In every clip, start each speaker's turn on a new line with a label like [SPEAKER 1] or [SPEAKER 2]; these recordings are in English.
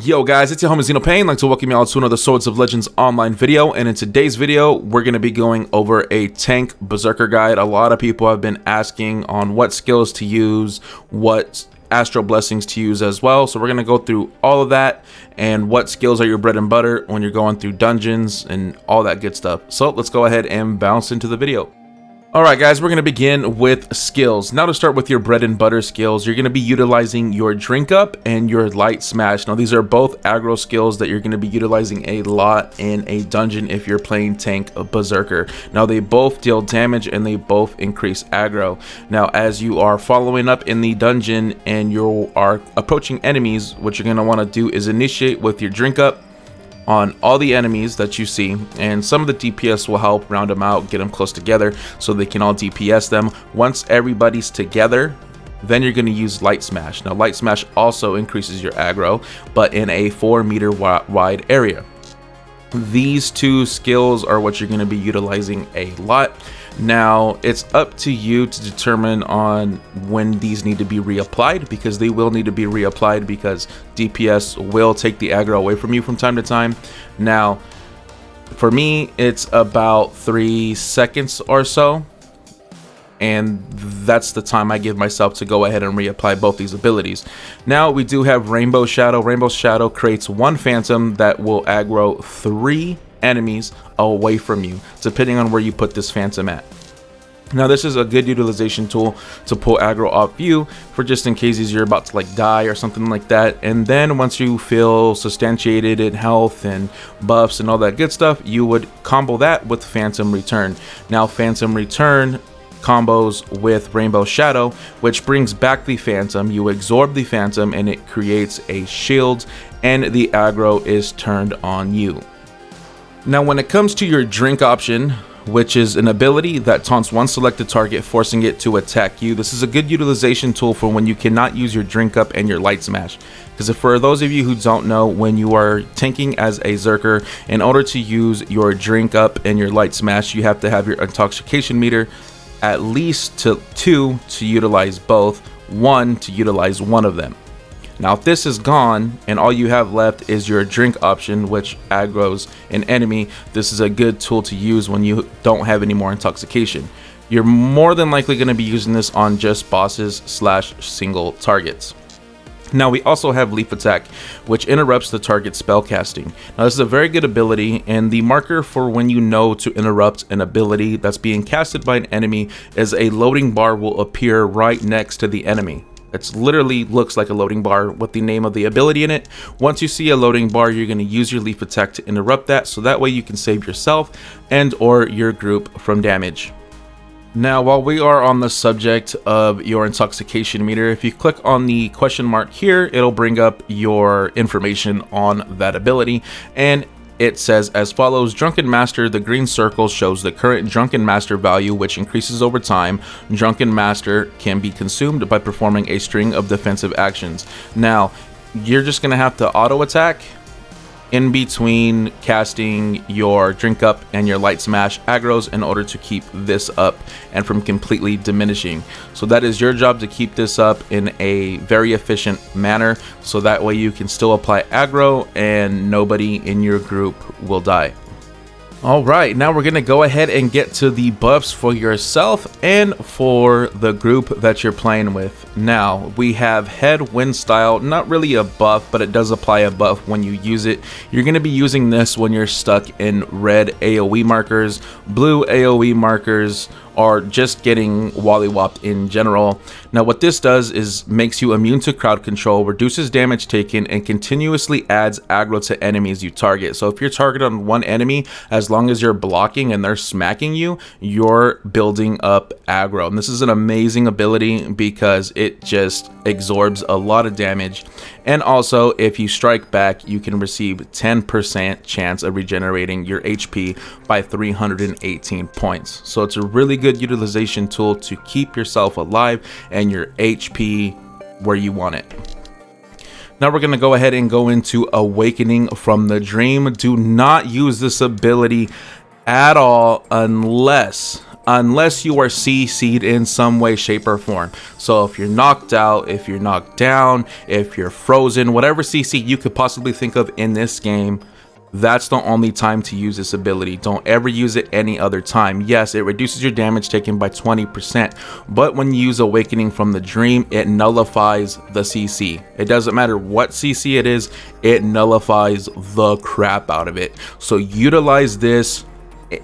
[SPEAKER 1] Yo guys, it's your homie Xenopain. I'd like to welcome you all to another Swords of Legends online video, and in today's video we're going to be going over a tank Berserker guide. A lot of people have been asking on what skills to use, what Astral Blessings to use as well, so we're going to go through all of that and what skills are your bread and butter when you're going through dungeons and all that good stuff. So let's go ahead and bounce into the video. Alright guys, we're going to begin with skills. Now to start with your bread and butter skills, you're going to be utilizing your Drink Up and your Light Smash. Now these are both aggro skills that you're going to be utilizing a lot in a dungeon if you're playing tank Berserker. Now they both deal damage and they both increase aggro. Now as you are following up in the dungeon and you are approaching enemies, what you're going to want to do is initiate with your Drink Up on all the enemies that you see, and some of the DPS will help round them out, get them close together so they can all DPS them. Once everybody's together, then you're going to use Light Smash. Now Light Smash also increases your aggro, but in a 4-meter wide area. These two skills are what you're going to be utilizing a lot. Now it's up to you to determine on when these need to be reapplied, because they will need to be reapplied because DPS will take the aggro away from you from time to time. Now for me it's about 3 seconds or so, and that's the time I give myself to go ahead and reapply both these abilities. Now we do have Rainbow Shadow. Rainbow Shadow creates one phantom that will aggro 3 enemies away from you, depending on where you put this phantom at. Now this is a good utilization tool to pull aggro off you for just in cases you're about to like die or something like that. And then once you feel substantiated in health and buffs and all that good stuff, you would combo that with Phantom Return. Now Phantom Return combos with Rainbow Shadow, which brings back the phantom. You absorb the phantom and it creates a shield, and the aggro is turned on you. Now when it comes to your drink option, which is an ability that taunts one selected target, forcing it to attack you, this is a good utilization tool for when you cannot use your Drink Up and your Light Smash. Because for those of you who don't know, when you are tanking as a Berserker, in order to use your Drink Up and your Light Smash, you have to have your intoxication meter at least to 2 to utilize both, 1 to utilize one of them. Now if this is gone and all you have left is your drink option, which aggros an enemy, this is a good tool to use when you don't have any more intoxication. You're more than likely going to be using this on just bosses / single targets. Now we also have Leaf Attack, which interrupts the target's spell casting. Now this is a very good ability, and the marker for when you know to interrupt an ability that's being casted by an enemy is a loading bar will appear right next to the enemy. It literally looks like a loading bar with the name of the ability in it. Once you see a loading bar, you're going to use your Leaf Attack to interrupt that, so that way you can save yourself and or your group from damage. Now while we are on the subject of your intoxication meter, if you click on the question mark here, it'll bring up your information on that ability, and it says as follows: Drunken Master, the green circle shows the current Drunken Master value, which increases over time. Drunken Master can be consumed by performing a string of defensive actions. Now you're just gonna have to auto attack in between casting your Drink Up and your Light Smash aggros in order to keep this up and from completely diminishing. So that is your job, to keep this up in a very efficient manner, so that way you can still apply aggro and nobody in your group will die. Alright, now we're going to go ahead and get to the buffs for yourself and for the group that you're playing with. Now, we have Head Wind Style, not really a buff, but it does apply a buff when you use it. You're going to be using this when you're stuck in red AoE markers, blue AoE markers, or just getting wollywopped in general. Now what this does is makes you immune to crowd control, reduces damage taken, and continuously adds aggro to enemies you target. So if you're targeted on one enemy, as long as you're blocking and they're smacking you, you're building up aggro. And this is an amazing ability because it just absorbs a lot of damage. And also, if you strike back, you can receive 10% chance of regenerating your HP by 318 points. So it's a really good utilization tool to keep yourself alive and your HP where you want it. Now we're going to go ahead and go into Awakening from the Dream. Do not use this ability at all unless unless you are CC'd in some way, shape, or form. So if you're knocked out, if you're knocked down, if you're frozen, whatever CC you could possibly think of in this game, that's the only time to use this ability. Don't ever use it any other time. Yes, it reduces your damage taken by 20%, but when you use Awakening from the Dream, it nullifies the CC. It doesn't matter what CC it is, it nullifies the crap out of it. So utilize this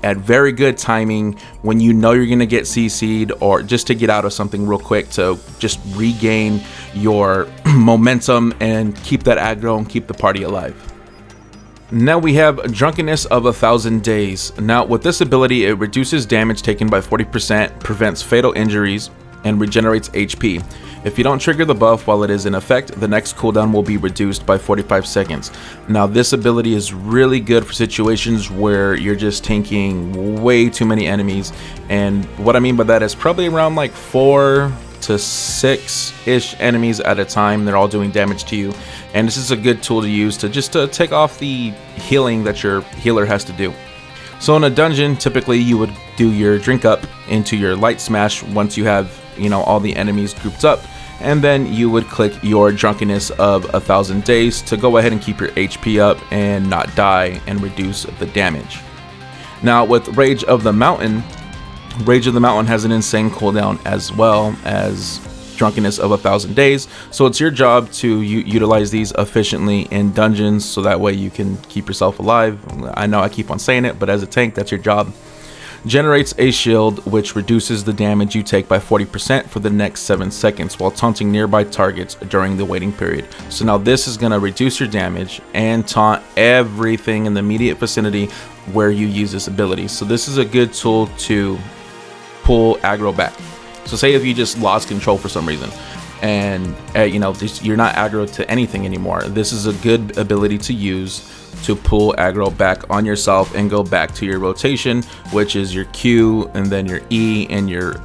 [SPEAKER 1] at very good timing when you know you're gonna get CC'd, or just to get out of something real quick to just regain your momentum and keep that aggro and keep the party alive. Now we have Drunkenness of 1,000 Days. Now with this ability, it reduces damage taken by 40%, prevents fatal injuries, and regenerates HP. If you don't trigger the buff while it is in effect, the next cooldown will be reduced by 45 seconds. Now this ability is really good for situations where you're just tanking way too many enemies, and what I mean by that is probably around like 4 to 6-ish enemies at a time. They're all doing damage to you, and this is a good tool to use to just to take off the healing that your healer has to do. So in a dungeon, typically you would do your drink up into your light smash once you have, you know, all the enemies grouped up, and then you would click your Drunkenness of 1,000 Days to go ahead and keep your HP up and not die and reduce the damage. Now with Rage of the Mountain has an insane cooldown as well as Drunkenness of 1,000 Days, so it's your job to utilize these efficiently in dungeons so that way you can keep yourself alive. I know I keep on saying it, but as a tank, that's your job. Generates a shield which reduces the damage you take by 40% for the next 7 seconds while taunting nearby targets during the waiting period. So now this is going to reduce your damage and taunt everything in the immediate vicinity where you use this ability. So this is a good tool to pull aggro back. So say if you just lost control for some reason and you know, you're not aggro to anything anymore, this is a good ability to use to pull aggro back on yourself and go back to your rotation, which is your Q and then your E, and your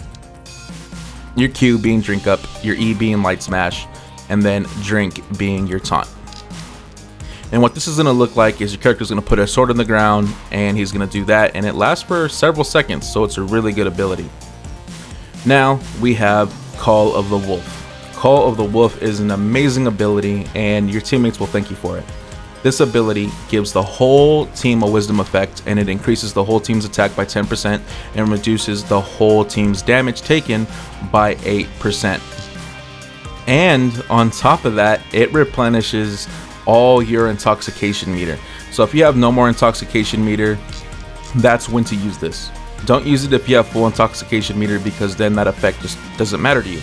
[SPEAKER 1] Q being drink up, your E being light smash, and then drink being your taunt. And what this is going to look like is your character is going to put a sword on the ground and he's going to do that, and it lasts for several seconds, so it's a really good ability. Now we have Call of the Wolf. Call of the Wolf is an amazing ability and your teammates will thank you for it. This ability gives the whole team a wisdom effect, and it increases the whole team's attack by 10% and reduces the whole team's damage taken by 8%. And on top of that, it replenishes all your intoxication meter. So if you have no more intoxication meter, that's when to use this. Don't use it if you have full intoxication meter, because then that effect just doesn't matter to you.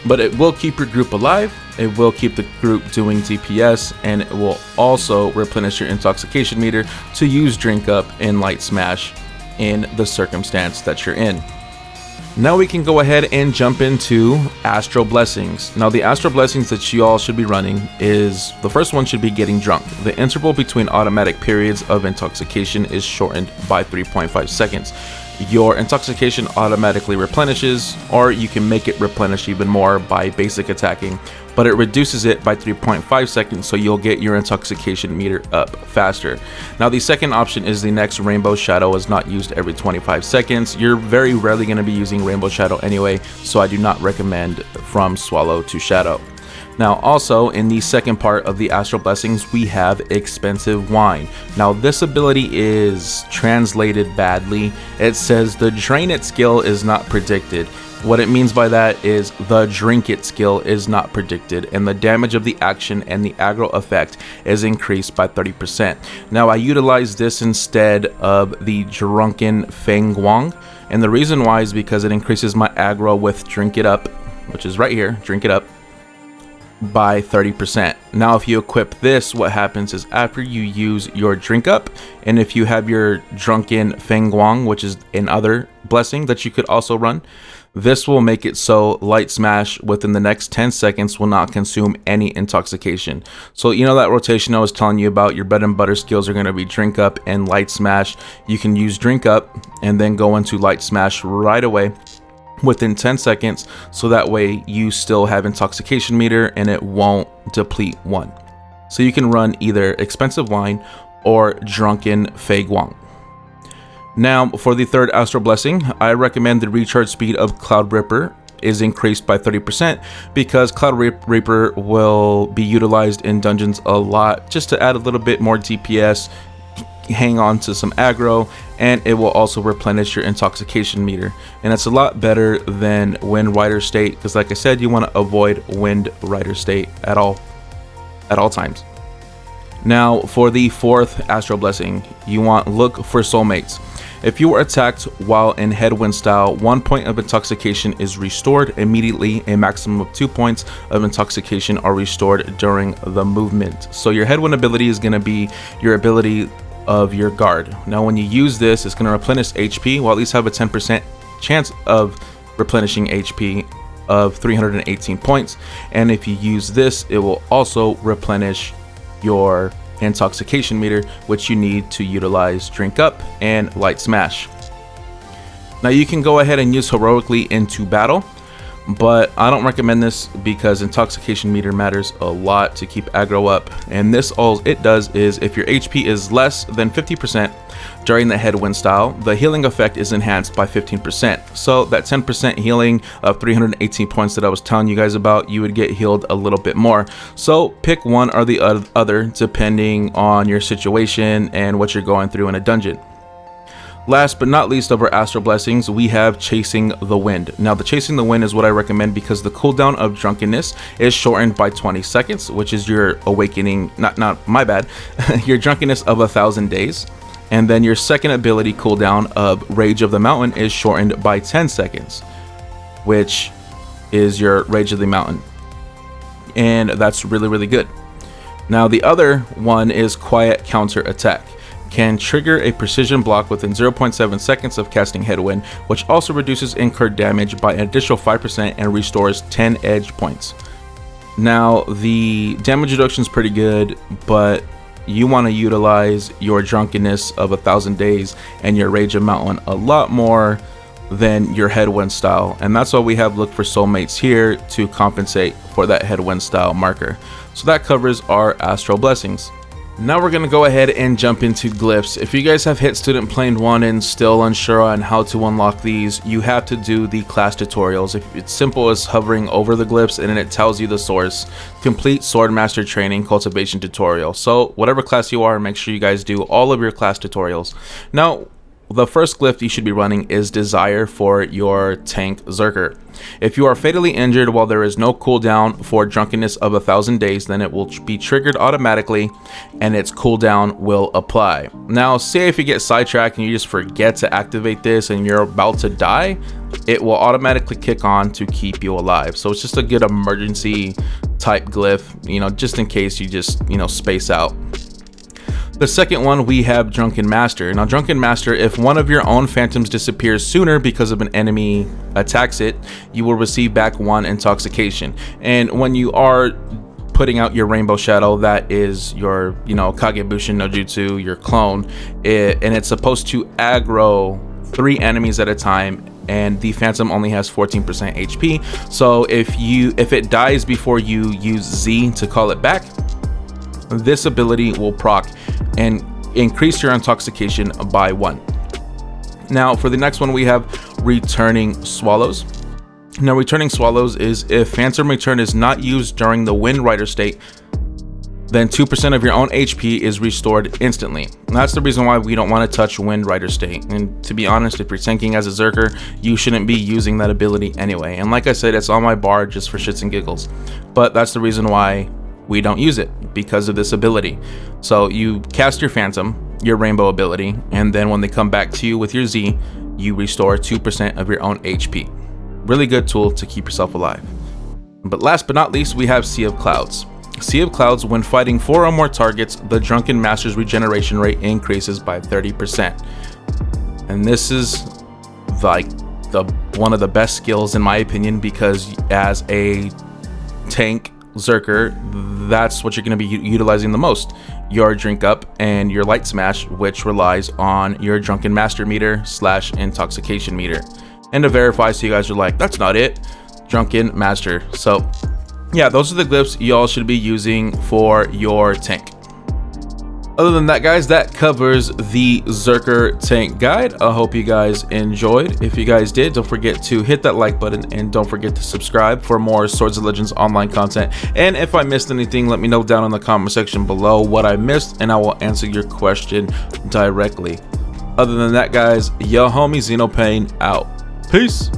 [SPEAKER 1] But it will keep your group alive, it will keep the group doing DPS, and it will also replenish your intoxication meter to use drink up and light smash in the circumstance that you're in. Now we can go ahead and jump into Astral Blessings. Now the Astral Blessings that you all should be running is, the first one should be getting drunk. The interval between automatic periods of intoxication is shortened by 3.5 seconds. Your intoxication automatically replenishes, or you can make it replenish even more by basic attacking, but it reduces it by 3.5 seconds, so you'll get your intoxication meter up faster. Now the second option is the next Rainbow Shadow is not used every 25 seconds. You're very rarely going to be using Rainbow Shadow anyway, so I do not recommend from Swallow to Shadow. Now also in the second part of the Astral Blessings, we have Expensive Wine. Now this ability is translated badly. It says the Drain It skill is not predicted. What it means by that is the Drink It skill is not predicted, and the damage of the action and the aggro effect is increased by 30%. Now I utilize this instead of the Drunken Feng Guang, and the reason why is because it increases my aggro with Drink It Up, which is right here, Drink It Up, by 30%. Now if you equip this, what happens is after you use your drink up, and if you have your Drunken Feng Guang, which is another blessing that you could also run, this will make it so light smash within the next 10 seconds will not consume any intoxication. So you know that rotation I was telling you about, your bread and butter skills are going to be drink up and light smash. You can use drink up and then go into light smash right away within 10 seconds, so that way you still have intoxication meter and it won't deplete one. So you can run either Expensive Wine or Drunken Fei Guang. Now, for the third Astral Blessing, I recommend the recharge speed of Cloud Ripper is increased by 30% because Cloud Reaper will be utilized in dungeons a lot just to add a little bit more DPS, hang on to some aggro, and it will also replenish your intoxication meter. And it's a lot better than Wind Rider State because, like I said, you want to avoid Wind Rider State at all times. Now, for the fourth Astral Blessing, you want Look for Soulmates. If you are attacked while in Headwind style, 1 point of intoxication is restored immediately. A maximum of 2 points of intoxication are restored during the movement. So your Headwind ability is going to be your ability of your guard. Now, when you use this, it's going to replenish HP, while at least have a 10% chance of replenishing HP of 318 points. And if you use this, it will also replenish your intoxication meter, which you need to utilize Drink Up and Light Smash. Now you can go ahead and use Heroically into battle, but I don't recommend this because intoxication meter matters a lot to keep aggro up, and this all it does is if your HP is less than 50% during the Headwind style, the healing effect is enhanced by 15%. So that 10% healing of 318 points that I was telling you guys about, you would get healed a little bit more. So pick one or the other depending on your situation and what you're going through in a dungeon. Last but not least of our Astral Blessings, we have Chasing the Wind. Now the Chasing the Wind is what I recommend because the cooldown of Drunkenness is shortened by 20 seconds, which is your awakening, not my bad, your Drunkenness of 1,000 days. And then your second ability cooldown of Rage of the Mountain is shortened by 10 seconds, which is your Rage of the Mountain. And that's really, really good. Now the other one is Quiet Counter Attack. Can trigger a precision block within 0.7 seconds of casting Headwind, which also reduces incurred damage by an additional 5% and restores 10 edge points. Now the damage reduction is pretty good, but you want to utilize your Drunkenness of 1,000 days and your Rage of Mountain a lot more than your Headwind style, and that's why we have Look for Soulmates here to compensate for that Headwind style marker. So that covers our Astral Blessings. Now we're going to go ahead and jump into Glyphs. If you guys have hit Student Plane 1 and still unsure on how to unlock these, you have to do the class tutorials. It's simple as hovering over the Glyphs and then it tells you the source. Complete Swordmaster Training Cultivation Tutorial. So whatever class you are, make sure you guys do all of your class tutorials. Now, the first glyph you should be running is Desire for your tank Berserker. If you are fatally injured while there is no cooldown for Drunkenness of 1,000 days, then it will be triggered automatically and its cooldown will apply. Now, say if you get sidetracked and you just forget to activate this and you're about to die, it will automatically kick on to keep you alive. So it's just a good emergency type glyph, you know, just in case you just, you know, space out. The second one, we have Drunken Master. Now, Drunken Master, if one of your own phantoms disappears sooner because of an enemy attacks it, you will receive back 1 intoxication. And when you are putting out your Rainbow Shadow, that is your, you know, Kagebushin no Jutsu, your clone, and it's supposed to aggro 3 enemies at a time, and the phantom only has 14% HP. So if it dies before you use Z to call it back, this ability will proc and increase your intoxication by 1. Now for the next one, we have Returning Swallows. Now Returning Swallows is if Phantom Return is not used during the Wind Rider state, then 2% of your own HP is restored instantly. And that's the reason why we don't want to touch Wind Rider state. And to be honest, if you're tanking as a Berserker, you shouldn't be using that ability anyway. And like I said, it's on my bar just for shits and giggles. But that's the reason why we don't use it, because of this ability. So you cast your Phantom, your Rainbow ability, and then when they come back to you with your Z, you restore 2% of your own HP. Really good tool to keep yourself alive. But last but not least, we have Sea of Clouds. Sea of Clouds, when fighting 4 or more targets, the Drunken Master's regeneration rate increases by 30%. And this is like one of the best skills in my opinion, because as a tank Berserker, that's what you're going to be utilizing the most. Your Drink Up and your Light Smash, which relies on your Drunken Master meter / intoxication meter. And to verify, so you guys are like, that's not it, Drunken Master. So yeah, those are the glyphs y'all should be using for your tank. Other than that, guys, that covers the Berserker tank guide. I hope you guys enjoyed. If you guys did, don't forget to hit that like button and don't forget to subscribe for more Swords of Legends online content. And if I missed anything, let me know down in the comment section below what I missed and I will answer your question directly. Other than that, guys, your homie Xenopane out. Peace.